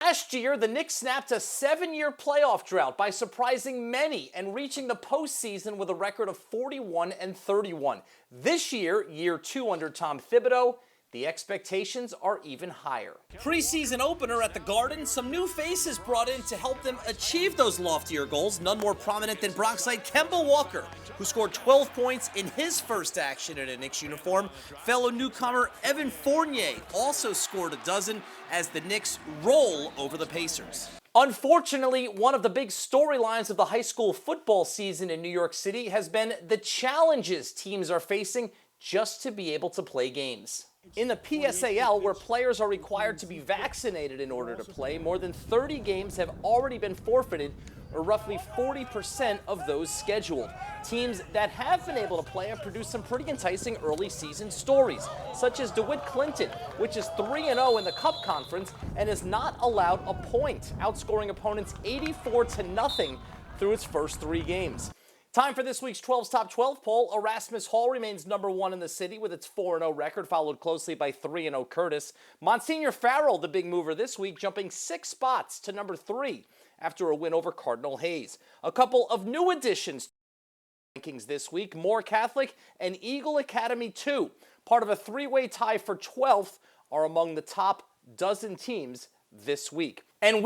Last year, the Knicks snapped a 7-year playoff drought by surprising many and reaching the postseason with a record of 41-31. This year, year 2 under Tom Thibodeau, the expectations are even higher. Preseason opener at the Garden, some new faces brought in to help them achieve those loftier goals, none more prominent than Bronxite Kemba Walker, who scored 12 points in his first action in a Knicks uniform. Fellow newcomer Evan Fournier also scored a dozen as the Knicks roll over the Pacers. Unfortunately, one of the big storylines of the high school football season in New York City has been the challenges teams are facing just to be able to play games. In the PSAL, where players are required to be vaccinated in order to play, more than 30 games have already been forfeited, or roughly 40% of those scheduled. Teams that have been able to play have produced some pretty enticing early season stories, such as DeWitt Clinton, which is 3-0 in the Cup Conference and has not allowed a point, outscoring opponents 84-0 through its first 3 games. Time for this week's 12's Top 12 poll. Erasmus Hall remains number 1 in the city with its 4-0 record, followed closely by 3-0 Curtis. Monsignor Farrell, the big mover this week, jumping 6 spots to number 3 after a win over Cardinal Hayes. A couple of new additions to rankings this week, Moore Catholic and Eagle Academy 2, part of a 3-way tie for 12th, are among the top dozen teams this week. And